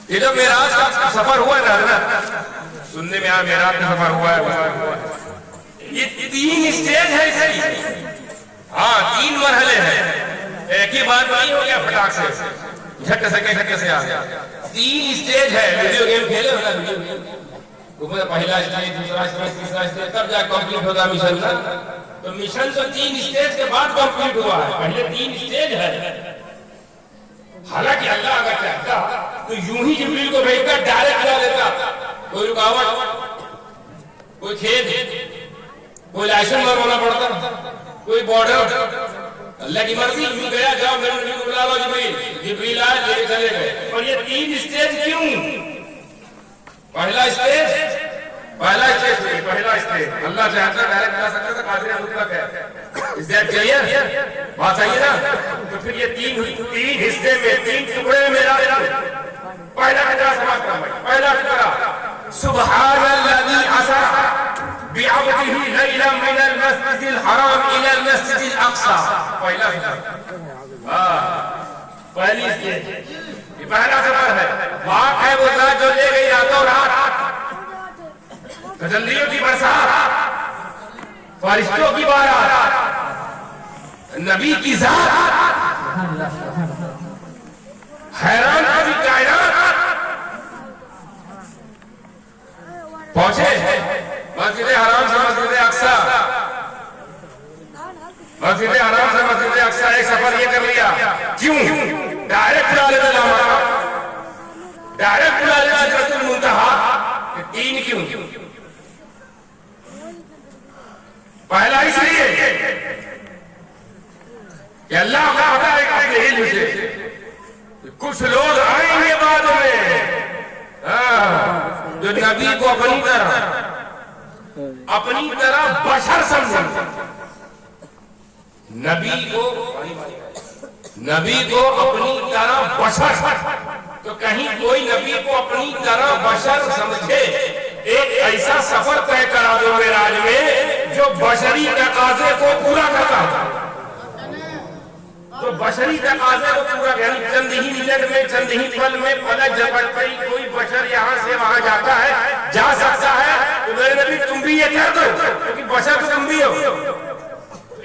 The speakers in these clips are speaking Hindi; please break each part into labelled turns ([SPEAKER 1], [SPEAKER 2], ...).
[SPEAKER 1] ये जो मेराज का सफर हुआ ना, सुनने में आया मेराज का सफर हुआ है, ये 3 स्टेज है इसकी। हाँ 3 मरहले हैं, एक ही बार नहीं हो गया फटाक से झट से आ गया। 3 स्टेज है। वीडियो गेम खेले होगा, वीडियो गेम ऊपर पहला स्टेज, दूसरा स्टेज, तीसरा स्टेज, तब जाकर कंप्लीट होगा मिशन का। तो मिशन तो 3 स्टेज के बाद कंप्लीट हुआ है, पहले 3 स्टेज है। हालांकि अल्लाह अगर चाहता तो यूं ही जिब्रील को भेजकर डायरेक्ट ला लेता। कोई रुकावट, कोई खेद, कोई लाइसेंस बनवाना पड़ता, कोई बॉर्डर, अल्लाह की मर्जी। यूं गया, जाओ मेरे नबी को बुला लो, जिब्रील आए, ले चले गए। और ये 3 स्टेज क्यों? पहला स्टेज अल्लाह चाहता डायरेक्ट जा सकता था, कादिर मुतलक है। स्टेज क्लियर बात सही है ना? तो फिर ये 3 हिस्से में 3 टुकड़े में मेरा पहला टुकड़ा समाप्त कर भाई। पहला टुकड़ा सुब्हानल्लज़ी असरा बिअब्दिही लैला मिनल मस्जिदिल हराम इलल मस्जिदिल अक़सा। पहला टुकड़ा, पहली स्टेज, ये पहला सफर है। वाक़ है वो ज़ात जो ले गई रातों रात, तजल्लियों की बरसात, फरिश्तों की बारात, नबी की ज़ात, हैरान की कायनात। पहुंचे मस्जिद हराम से मस्जिद अक़सा, मस्जिद हराम से मस्जिद अक़सा। एक सफर ये कर लिया। क्यों? डायरेक्ट बुला लेते, डायरेक्ट बुला लेते सिदरतुल मुंतहा। 3 क्यों? पहला इसलिए कि अल्लाह का पता है अपने इल्म से कुछ लोग आएंगे बाद में, जो नबी को अपनी तरह बशर समझेंगे। नबी को अपनी तरह बशर, तो कहीं कोई नबी को अपनी तरह बशर समझे। एक ऐसा सफर तय करा दो मेराज में जो बशरी तकाजे को पूरा करता है, तो बशरी तकाजे को पूरा, यानी चंद ही मिनट में, चंद ही पल में पलक झपकते ही कोई बशर यहाँ से वहां जाता है, जा सकता है। तो मेरे नबी तुम भी ये कर दो, क्योंकि बशर तो तुम भी हो।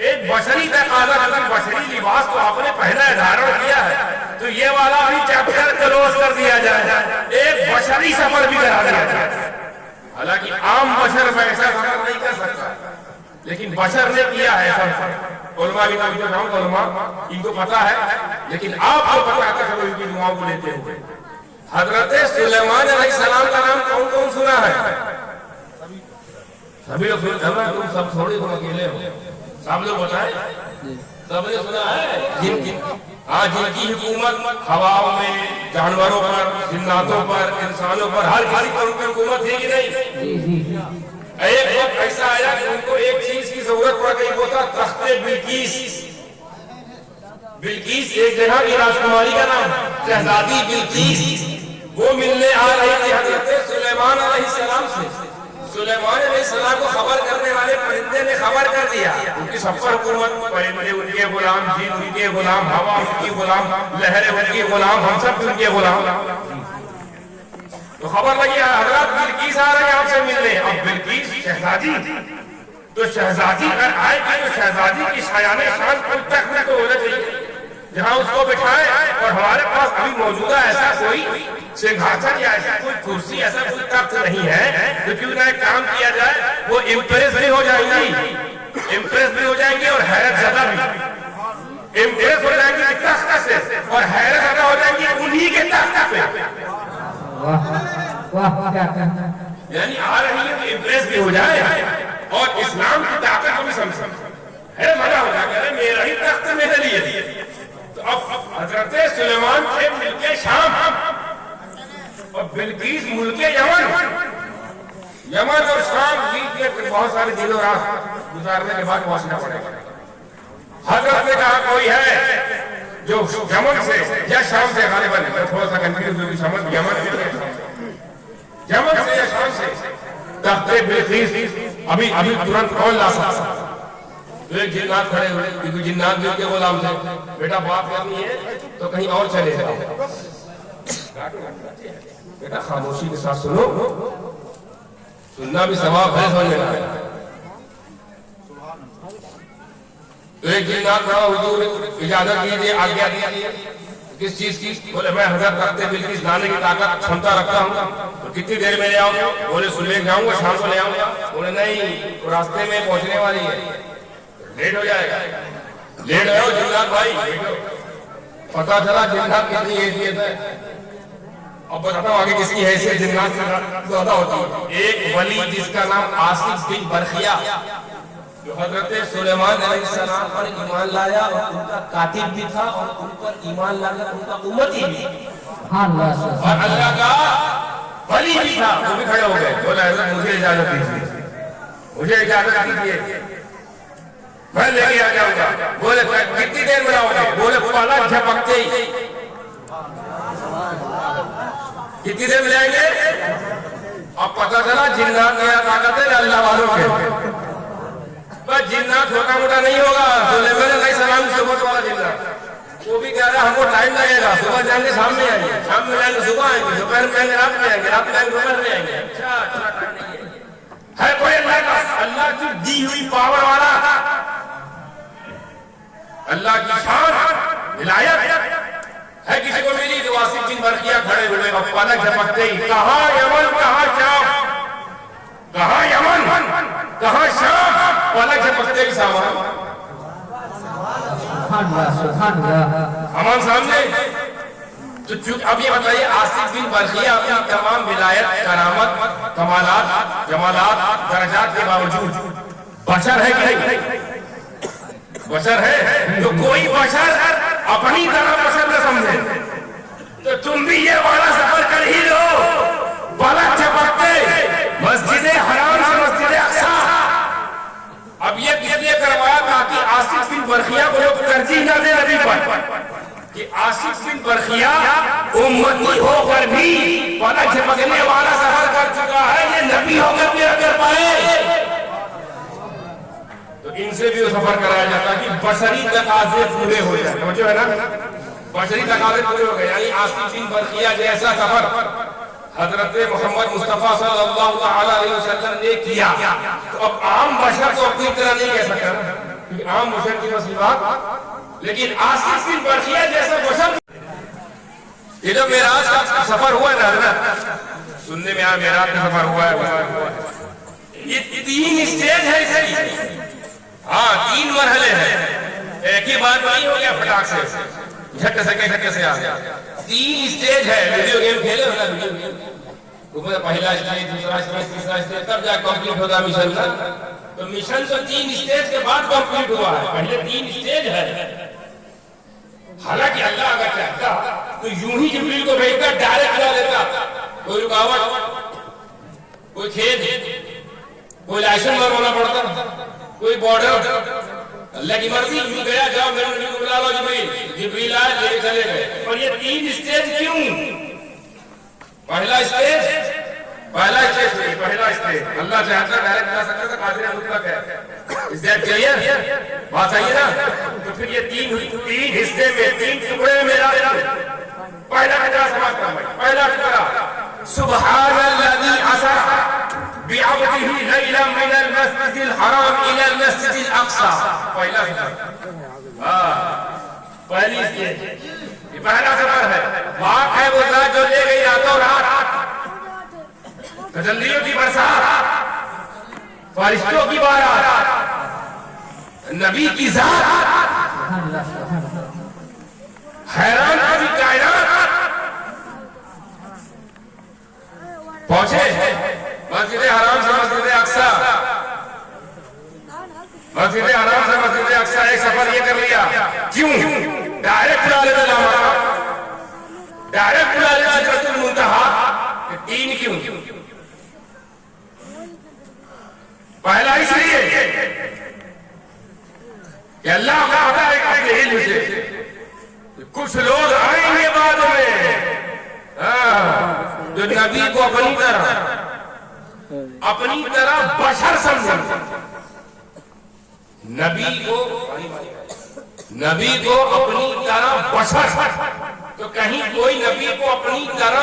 [SPEAKER 1] एक बशरी तकाजा, बशरी लिबास तो आपने पहना है, धारण किया है, तो ये वाला भी चैप्टर क्लोज कर दिया जाए, एक बशरी सफर भी करा दिया जाए। हालांकि आम बशर वैसा सफर नहीं कर सकता, लेकिन बशर ने किया है सफर। उलमा भी तवज्जो करो, उलमा इनको पता है, लेकिन आपको पता है सब इनकी दुआओं को लेते हुए। हजरत सुलेमान अलैहिस्सलाम का नाम कौन कौन सुना है? सभी लोग सुना। तुम सब थोड़ी तुम अकेले हो, सब लोग बताए, सबने सुना है। आज जिनकी हुकूमत हवाओं में, जानवरों पर, जिन्नातों पर, इंसानों पर, हर किसी पर उनकी हुकूमत थी कि नहीं? एक वक्त ऐसा आया कि उनको एक चीज की जरूरत पड़ गई, वो था तख्ते बिल्कीस। बिल्कीस एक जगह की राजकुमारी का नाम, शहजादी बिल्कीस। वो मिलने आ रही थी हजरत सुलेमान अलैहिस्सलाम से। सुलेमान अलैहिस्सलाम को खबर करने वाले परिंदे ने खबर कर दिया। उनकी सब पर हुकूमत, परिंदे उनके गुलाम, जीन उनके गुलाम, हवा उनकी गुलाम, लहरें उनकी गुलाम, हम सब उनके गुलाम। तो खबर लगी हजरत बिल्कीस आ रहे हैं आपसे मिलने। अब बिल्कीस शहजादी, तो शहजादी अगर आएगी तो शहजादी की शायाने शान कुल तक में तो होना चाहिए जहां उसको बिठाए। और हमारे पास अभी मौजूदा ऐसा कोई सिंहासन या ऐसा कोई कुर्सी, ऐसा कोई तख्त नहीं है, तो क्यों ना एक काम किया जाए, वो इम्प्रेस भी हो जाएंगी और हैरत ज्यादा भी इम्प्रेस हो जाएंगी तख्त से, और हैरत ज्यादा हो जाएंगी उन्हीं के तख्त पे। यानी आ रही है तो इम्प्रेस भी हो जाए और इस्लाम की ताकत को भी समझ है, मजा हो जाएगा, मेरा ही तख्त मेरे लिए। तो अब हजरत सुलेमान थे मुल्के शाम और बिल्कीस मुल्के यमन और शाम बीच में बहुत सारे दिनों रात गुजारने के बाद पहुंचना पड़ेगा। हजरत ने कहा कोई है जो यमन से या शाम से, गालिबन मैं थोड़ा सा कंफ्यूज हूँ, समझ यमन से या शाम से तख्ते बिल्कीस अभी तुरंत कौन ला सकता? तो एक जिन्नात खड़े हुए, क्योंकि जिन्नात भी उनके गुलाम थे। बेटा बात करनी है तो कहीं और चले जाओ। बेटा खामोशी के साथ सुनो, सुनना भी सवाब है, समझ में आया। तो एक दिन हुजूर इजाजत दीजिए, आज्ञा दीजिए, किस चीज की? बोले मैं हजरत रखते बिल्किस लाने की ताकत क्षमता रखता हूँ। तो कितनी देर में ले आऊंगा? बोले सुबह जाऊंगा, शाम को ले आऊंगा। बोले नहीं, तो रास्ते में पहुंचने वाली है, लेट हो जाएगा। लेट हो जिन्नात भाई, पता चला जिन्नात कितनी हैसियत है। अब बताता हूँ आगे किसकी हैसियत जिन्नात से ज्यादा होती है। एक वली जिसका नाम आसिफ बिन बरखिया, जो हजरत सुलेमान अलैहिस्सलाम पर ईमान लाया और उनका कातिब भी था और उन पर ईमान लाया उनका उम्मती भी, और अल्लाह का वली भी था, वो भी खड़े हो गए। बोला हजरत मुझे इजाजत दीजिए, मुझे इजाजत दीजिए, मैं लेके आ जाऊंगा। बोले कितनी देर में आओगे? बोले पलक झपकते ही। कितनी देर में जाएंगे? अब पता चला जिन्नात की ताकत है अल्लाह वालों के, बस जिन्नात छोटा मोटा नहीं होगा। सुलेमान अलैहिस्सलाम सुबह वाला जिन्नात, वो भी कह रहा है हमको टाइम लगेगा, सुबह जाएंगे शाम में आएंगे, शाम में जाएंगे सुबह आएंगे, दोपहर में आएंगे रात में आएंगे, रात में आएंगे दोपहर में आएंगे। है कोई अल्लाह की दी हुई पावर वाला, अल्लाह की शान विलायत है किसी को मिली? तो आसिफ बिन बरखिया खड़े हुए और पलक झपकते ही कहाँ यमन, कहाँ शाम, कहाँ यमन, कहाँ शाम, पलक झपकते ही सामान हमारे सामने। तो अब ये बताइए, आसिफ बिन बरखिया अपनी तमाम विलायत, करामत, कमालात, जमालात, दर्जात के बावजूद बशर है कि नहीं? बशर है। तो कोई बशर अपनी तरह बशर न समझे, तो तुम भी ये वाला सफर कर ही लो। पलक झपकते मस्जिद हराम से मस्जिद अक्सा। अब ये किसने करवाया? ताकि आसिफ बिन बरखिया को लोग तरजीह न दे नबी पर, कि आसिफ बिन बरखिया उम्मती होकर भी पलक झपकने वाला सफर कर चुका है, ये नबी होकर भी कर पाए। तो इनसे भी सफर कराया जाता कि बशरी तकाज़े पूरे हो जाए, समझो है ना, बशरी तकाज़े पूरे हो गए। यानी आसिफ बिन बरखिया जैसा सफर हजरत मोहम्मद मुस्तफा सल्लल्लाहु अलैहि वसल्लम ने किया, तो अब आम बशर तो अपनी तरह नहीं कह सकता, क्योंकि आम बशर की मुसीबत, लेकिन आसिफ बिन बरखिया जैसा बशर। ये जो मेराज का सफर हुआ है ना, सुनने में आया मेराज का सफर हुआ है, ये 3 स्टेज है इसकी। हाँ, 3 मरहले हैं, एक ही बार नहीं हो गया फटाक से, झट से आ गया। 3 स्टेज है। वीडियो गेम खेले हो ना, वीडियो गेम उसमें पहला स्टेज, दूसरा स्टेज, तीसरा स्टेज, तब जाकर कंप्लीट होगा मिशन ना। तो मिशन तो 3 स्टेज के बाद कंप्लीट हुआ है, पहले 3 स्टेज है। हालांकि अल्लाह अगर चाहता तो यूं ही जिब्रील को भेजकर डायरेक्ट ला देता। कोई रुकावट, कोई खेद, कोई लाइसेंस बनवाना पड़ता, कोई बॉर्डर, अल्लाह की मर्जी, यूं गया जाओ मेरे नबी को बुला लो, जिब्रील आए लेके चले गए। और ये 3 स्टेज क्यों? पहला स्टेज अल्लाह चाहता डायरेक्ट जा सकता था, कादिर मुतलक है। इस दैट क्लियर बात सही है ना? तो फिर ये 3 हिस्से में 3 टुकड़े में मेरा पहला टुकड़ा समाप्त कर भाई। पहला टुकड़ा सुब्हानल्लज़ी असरा बिअब्दिही लैला मिनल मस्जिदिल हराम इलल मस्जिदिल अक्सा। पहला पहली स्टेज, ये पहला सफर है। बात है वो रात जो ले गई रातों रात, तजल्लियों की बरसात, फरिश्तों की बारात, नबी की ज़ात, हैरान की कायनात। पहुंचे मस्जिद हराम से मस्जिद अक्सा, मस्जिद हराम से मस्जिद अक्सा एक सफर ये कर लिया। क्यों? डायरेक्ट बुला लेते, डायरेक्ट बुला लेते सिदरतुल मुंतहा। 3 क्यों? पहला इसलिए कि अल्लाह का आता है अपने इल्म से कुछ लोग आएंगे बाद में, जो नबी को अपनी तरह बशर समझेंगे, नबी को अपनी तरह बशर। तो कहीं कोई नबी को अपनी तरह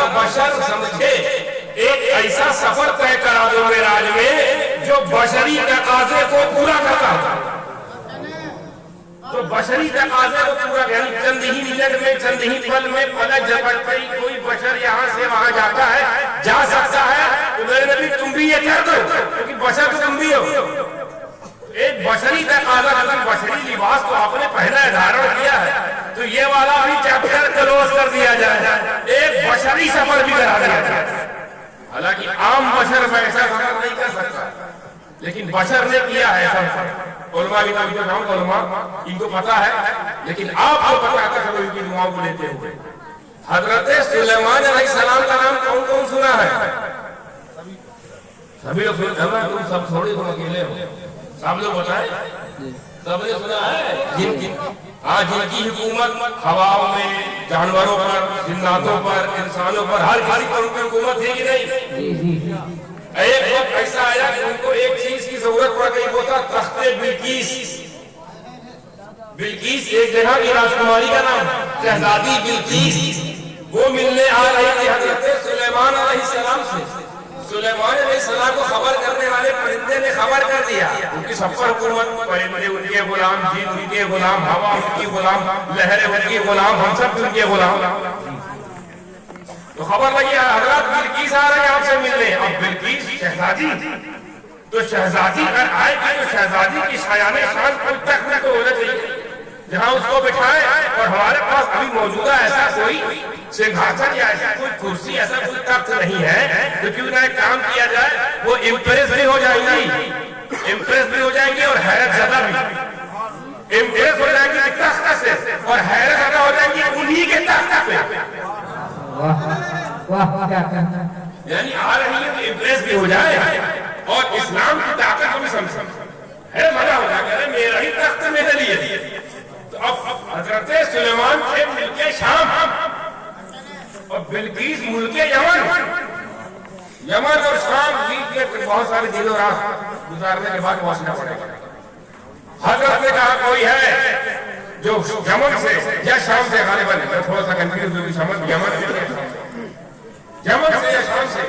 [SPEAKER 1] बशरी तकाजे को पूरा चंद ही मिनट में, चंद ही पल में पलक झपकते ही कोई बशर यहाँ से वहां जाता है, जा सकता है। तो मेरे नबी तुम भी ये कर दो, क्योंकि बशर तो तुम भी हो। एक बशरी तकाजा, बशरी लिबास तो आपने पहना है, धारण किया है, तो ये वाला भी चैप्टर क्लोज कर दिया जाए, एक बशरी सफर भी करा दिया जाए। हालांकि आम बशर में ऐसा सफर नहीं कर सकता, लेकिन बशर ने किया है ऐसा। उलमा भी तो नाम उलमा इनको पता है, लेकिन आपको पता था सब इनकी दुआओं को लेते हुए। हजरत सुलेमान अलैहिस्सलाम का नाम कौन कौन सुना है? सभी लोग सुना, तुम सब थोड़ी तुम अकेले हो, सब लोग बताए, सबने सुना है। हाँ, जिनकी हुकूमत हवाओं में, जानवरों पर, जिन्नातों पर, इंसानों पर, हर किसी पर उनकी हुकूमत थी कि नहीं? एक वक्त ऐसा आया कि उनको एक चीज की जरूरत पड़ गई, वो था तख्ते बिल्कीस। बिल्कीस एक जगह की राजकुमारी का नाम, शहजादी बिल्कीस। वो मिलने आ रही थी हजरत सुलेमान अलैहिस्सलाम से। सुलेमान अलैहिस्सलाम को खबर करने वाले परिंदे ने खबर कर दिया, उनकी सब पर हुकूमत, परिंदे उनके गुलाम, जीन उनके गुलाम, हवा उनकी गुलाम, लहरें उनकी गुलाम, हम सब उनके गुलाम। तो खबर लगी हजरत बिल्कीस आ रही है आपसे मिलने। अब बिल्कीस शहजादी, तो शहजादी अगर आएगी तो शहजादी की शायाने शान कोई तक में तो होना चाहिए जहां उसको बिठाए। और हमारे पास अभी मौजूदा ऐसा कोई सिंहासन या ऐसा कोई कुर्सी, ऐसा कोई तख्त नहीं है, तो क्यों ना एक काम किया जाए, वो इम्प्रेस भी हो जाएंगी, इम्प्रेस भी हो जाएंगी और हैरत ज्यादा भी। इम्प्रेस हो जाएंगी तख्त से और हैरत ज्यादा हो जाएंगी उन्हीं के तख्त पे। यानी आ रही है तो इम्प्रेस भी हो जाए और इस्लाम की ताकत को भी समझ है, मजा हो जाएगा, मेरा ही तख्त मेरे लिए। तो अब हजरत सुलेमान थे मुल्के शाम और बिल्कीस मुल्के यमन। यमन और शाम बीच में बहुत सारे दिन और रात गुजारने के बाद पहुंचना पड़ेगा। हजरत ने कहा कोई है जो यमन से या शाम से, गालिबन मैं थोड़ा सा कंफ्यूज हूँ, समझ यमन से या शाम से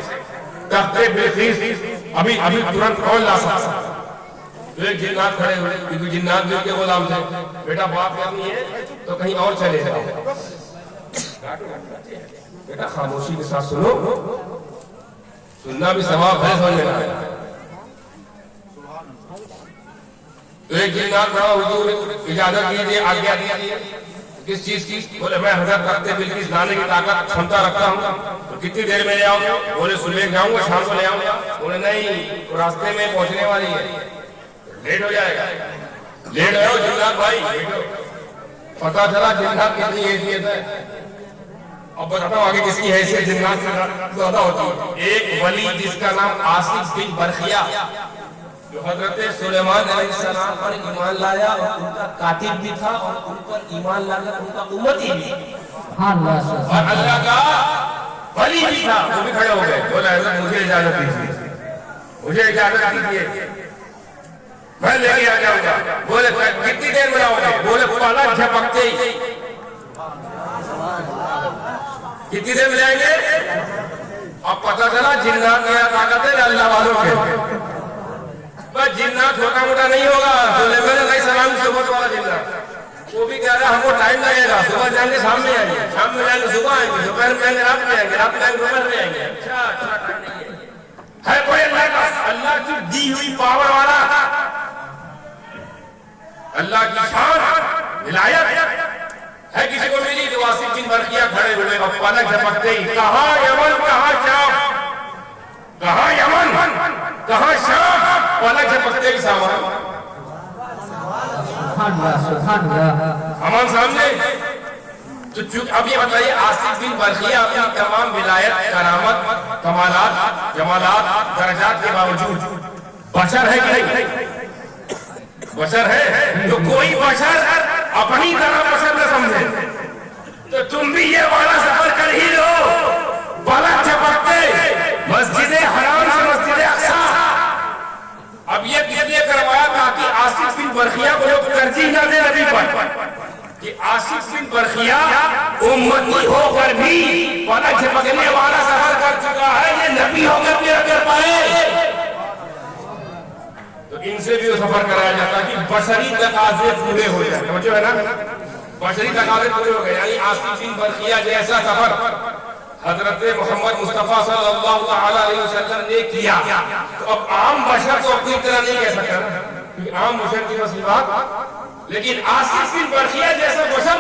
[SPEAKER 1] तख्ते बिल्कीस अभी अभी तुरंत कौन ला सकता? तो एक जिन्नात खड़े हुए, क्योंकि जिन्नात दिल के गुलाम थे। बेटा बात करनी है तो कहीं और चले जाओ, बेटा खामोशी के साथ सुनो, सुनना भी सवाब है, समझ लेना। तो एक जिन्नात खड़ा, हुजूर इजाजत दीजिए, आज्ञा दीजिए। किस चीज की? बोले मैं हजरत तख्ते बिल्कीस लाने की ताकत क्षमता रखता हूँ। तो कितनी देर में ले आओगे? बोले सुबह जाऊंगा, शाम को ले आऊंगा। बोले नहीं, तो रास्ते में पहुंचने वाली है, लेट हो जाएगा। लेट हो जिन्नात भाई, पता चला जिन्नात कितनी हैसियत है। अब बताता हूँ आगे किसकी हैसियत जिन्नात से ज्यादा होती है। एक वली जिसका नाम आसिफ बिन बरखिया, जो हजरत सुलेमान अलैहिस्सलाम पर ईमान लाया और उनका कातिब भी था और उन पर ईमान लाकर उनका उम्मती भी, और अल्लाह का वली भी था, वो भी खड़े हो गए। बोला मुझे इजाजत दीजिए, मुझे इजाजत दीजिए, मैं लेके आ जाऊंगा। बोले कितनी देर में आओगे? बोले पलक झपकते ही। कितनी देर में जाएंगे? अब पता चला जिन्नात नया ताकत है अल्लाह वालों के, बस जिन्नात छोटा मोटा नहीं होगा। सुलेमान अलैहिस्सलाम से बहुत वाला जिन्नात, वो भी कह रहा हमको टाइम लगेगा, सुबह जाएंगे शाम में आएंगे, शाम में जाएंगे सुबह आएंगे, दोपहर में आएंगे रात में आएंगे, रात में आएंगे दोपहर में आएंगे। है कोई अल्लाह की दी हुई पावर वाला, अल्लाह की शान विलायत है किसी को मिली? तो आसिफ बिन बरखिया खड़े हुए और पलक झपकते ही कहा यमन, कहा शाम, कहा यमन, कहा शाम, पलक झपकते ही सामान हमारे सामने। तो अब ये बताइए, आसिफ बिन बरखिया अपनी तमाम विलायत, करामत, कमालात, जमालात, दर्जात के बावजूद बशर है कि नहीं? बशर है। तो कोई बशर अपनी तरह बशर न समझे तो तुम भी ये वाला सफर कर ही लो। पलक झपकते मस्जिद हराम से मस्जिद अक्सा। अब ये इसलिए करवाया ताकि आसिफ बिन बरखिया को लोग तरजीह न दे नबी पर, कि आसिफ बिन बरखिया उम्मती होकर भी पलक झपकने वाला सफर कर चुका है, ये नबी होकर भी अगर पाए तो इनसे भी वो सफर कराया जाता कि बशरी तकाजे पूरे हो जाए, समझो है ना, बशरी तकाजे पूरे हो गए, यानी आसिफ बिन बरकिया जैसा सफर हजरत मोहम्मद मुस्तफा सल्लल्लाहु अलैहि वसल्लम ने किया, तो अब आम बशर तो अपनी तरह नहीं कह सकता, क्योंकि आम बशर की बस बात, लेकिन आसिफ बिन बरकिया जैसा बशर